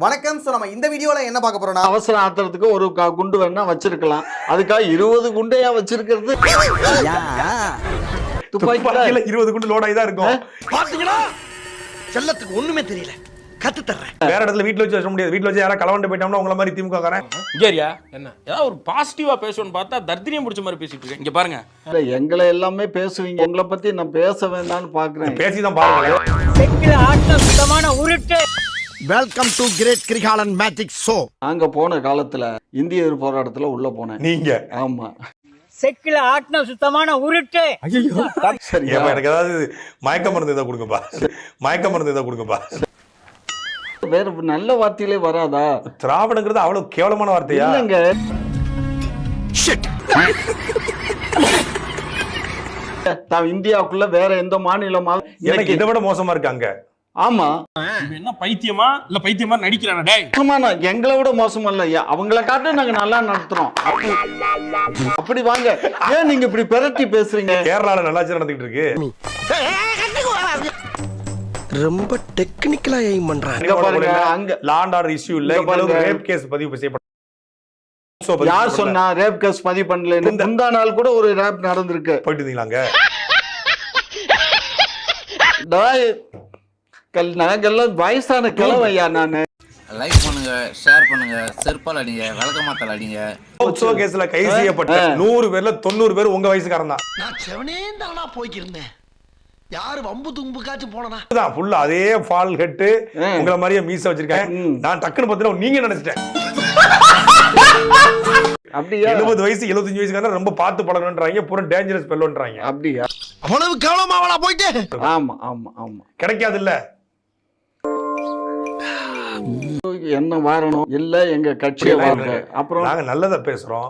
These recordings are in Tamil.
வணக்கம். ஸோ நம்ம இந்த வீடியோவில் என்ன பார்க்க போறோம்னா, அவசர ஆத்திரத்துக்கு ஒரு குண்டு வேணா வச்சிருக்கலாம், அதுக்காக 20 குண்டையா வச்சிருக்கிறது? துப்பாக்கியில 20 குண்டு லோட் ஆகி தான் இருக்கும். பாத்தீங்களா, செல்லத்துக்கு ஒண்ணுமே தெரியல, கத்து தர்றேன். வேற இடத்துல வீட்டுல வச்சு வச்ச முடியாது. வீட்டுல வச்சு யாரா களவண்டு போயிட்டோம்னா உங்களை மாதிரி திமுக காரன் இங்கேரியா என்ன ஏதாவது ஒரு பாசிட்டிவா பேசணும்னு பார்த்தா தர்தினியம் பிடிச்ச மாதிரி பேசிட்டு இருக்கேன். இங்க பாருங்க, எங்களை எல்லாமே பேசுவீங்க, உங்களை பத்தி நான் பேச வேண்டாம்னு பாக்குறேன். பேசிதான் பாருங்க. Welcome to great Kirikalan magic show. நாங்க போன காலத்துல இந்திய போராட்டத்துல உள்ள போனேன். நீங்க ஆமா, செக்கில ஆட்டின சுத்தமான உருட்டு. சரி, எனக்கு ஏதாவது மயக்க மருந்து ஏதாவது கொடுங்கப்பா, மயக்க மருந்து ஏதாவது கொடுங்கப்பா. வேற நல்ல வார்த்தையிலே வராதா? திராவிடங்கிறது அவ்வளவு கேவலமான வார்த்தையா? இல்லங்க, இந்தியாவுக்குள்ள வேற எந்த மாநிலமா எனக்கு இதை விட மோசமா இருக்காங்க. ஆமா, என்ன பைத்தியமா இல்ல பைத்தியமா நடிக்கிறானே டேய். எங்களை விட மோசமா இல்ல, அவங்கள காட்ட நாங்க நல்லா நடத்துறோம். அப்படி வாங்க, ஏன் நீங்க இப்படி பெரட்டி பேசுறீங்க? கேரளால நல்லாச்சு நடந்துகிட்டு இருக்கு. ரொம்ப டெக்னிக்கலா எய்ம் பண்றாங்க. பாருங்க, அங்க லாண்ட் ஆர்டர் இஷ்யூ இல்ல, ரேப் கேஸ் பதிவு செய்யப்பட்ட. யார் சொன்னா ரேப் கேஸ் பதிவு பண்ணல? முந்தா நாள் கூட ஒரு ரேப் நடந்திருக்கு. போயிட்டு இருந்தீங்களாங்க? நாங்கெல்லாம் வயசான கிழவையா. நானு லைக் பண்ணுங்க, ஷேர் பண்ணுங்க, செருப்பால் அடிங்க, விளக்கமாத்தால் அடிங்க. போக்சோ கேஸ்ல கைது செய்யப்பட்ட 100 பேர்ல 90 பேர் உங்க வயசுக்காரன் தான். நான் செவனே தானா போய்க்கிருந்தேன். யாரு வம்பு தும்புக்காச்சும் போனனா தான் ஃபுல்லா அதே ஃபால் ஹெட், உங்கள மாதிரியே மீச வச்சிருக்கேன். நான் டக்குன்னு பார்த்தா நீங்க நினைச்சிட்டேன். அப்படியா? 70 வயசு 75 வயசுக்காரன் ரொம்ப பார்த்து பழகணும்ன்றாங்க, பூரா டேஞ்சரஸ் பெல்லோன்றாங்க. அப்படியா? அவ்வளவு கேவலமாவளா போயிட்டு? ஆமா ஆமா ஆமா, கிடைக்காது இல்ல. என்ன வாரணும் இல்ல, எங்க கட்சியை வாங்க. அப்புறம் நாங்க நல்லதா பேசுறோம்.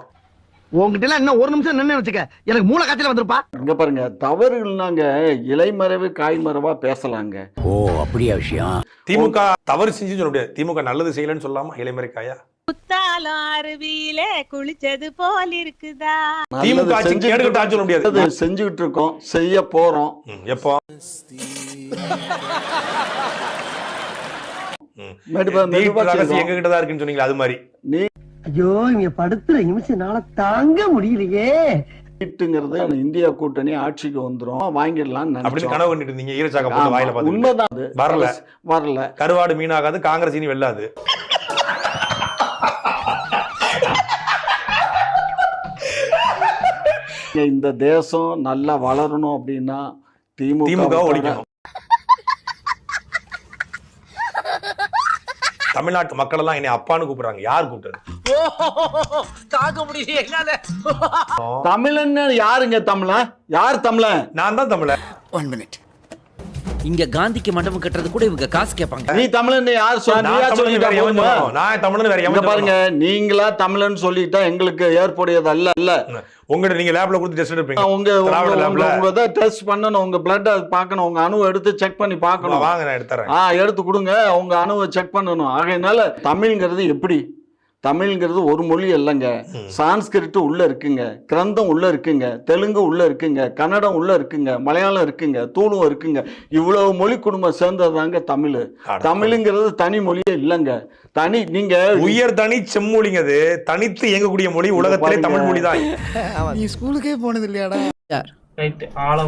உங்ககிட்ட எல்லாம் இன்னும் ஒரு நிமிஷம் நின்னு வச்சுக்க, எனக்கு மூளை காய்ச்சல வந்திருப்பா. இங்க பாருங்க, தவறுனாங்க இலைமறைவு காய்மறைவா பேசலாங்க. ஓ, அப்படியா விஷயம்? திமுக தவறு செஞ்சு சொல்ல முடியாது, திமுக நல்லது செய்யலன்னு சொல்லாம இளைமறை காயா? குத்தாலம் அருவியில குளிச்சது போல் இருக்குதா? திமுக கேடுகட்டான்னு சொல்ல முடியாது. செஞ்சுக்கிட்டு இருக்கோம், செய்ய போறோம். எப்போ? எங்க கிட்டதான் இருக்குன்னு சொன்னீங்களா, அது மாதிரி. ஐயோ, இங்க படுத்துற நிமிஷம்னால தாங்க முடியலையே. நீட்டுங்கிறது இந்தியா கூட்டணி ஆட்சிக்கு வந்துரும், வாங்கிடலாம் அப்படின்னு கனவு கண்டுட்டு இருந்தீங்க. ஈரச்சாக்க போட்டு வாயில பார்த்து. உண்மைதான், வரல. கருவாடு மீனாகாது, காங்கிரஸ் இனி வெல்லாது. இந்த தேசம் நல்லா வளரணும் அப்படின்னா திமுக ஒழிக்கணும். தமிழ்நாட்டு மக்கள் எல்லாம் என்னை அப்பான்னு கூப்பிடுறாங்க. யார் கூப்பிட்டது? தாங்க முடியல என்னால. தமிழன் யாருங்க? தமிழன் யார்? தமிழன் நான் தான் தமிழன். 1 மினிட். இங்க காந்திக்கு மண்டபம் கட்டுறது கூட இவங்க காசு கேட்பாங்க. நீ தமிழன் யார் சொன்னா? நான் தமிழன் வேற எவன்? பாருங்க, நீங்களா தமிழன் சொல்லிட்டா எங்களுக்கு ஏற்புடையது அல்ல. உங்ககிட்ட நீங்க லேப்ல கொடுத்து டெஸ்ட் எடுப்பீங்க. உங்க டெஸ்ட் பண்ணணும், உங்க பிளட் பார்க்கணும், உங்க அணுவை எடுத்து செக் பண்ணி பார்க்கணும். வாங்க, நான் எடுத்துறேன். எடுத்து கொடுங்க, உங்க அணுவை செக் பண்ணணும். ஆகையினால தமிழ்ங்கிறது எப்படி? தமிழ்ங்கிறது ஒரு மொழி இல்லைங்க. சான்ஸ்கிரிட் உள்ள இருக்குங்க, கிரந்தம் உள்ள இருக்குங்க, தெலுங்கு உள்ள இருக்குங்க, கன்னடம் உள்ள இருக்குங்க, மலையாளம் இருக்குங்க, தூளும் இருக்குங்க. இவ்வளவு மொழி குடும்பம் சேர்ந்ததாங்க தமிழ். தமிழ்ங்கிறது தனி மொழியே இல்லைங்க. தனி நீங்க உயர் தனி செம்மொழிங்கிறது தனித்து இயங்கக்கூடிய மொழி உலகத்திலே தமிழ் மொழி தான். நீ ஸ்கூலுக்கே போனது இல்லையாடா? ரைட், ஆள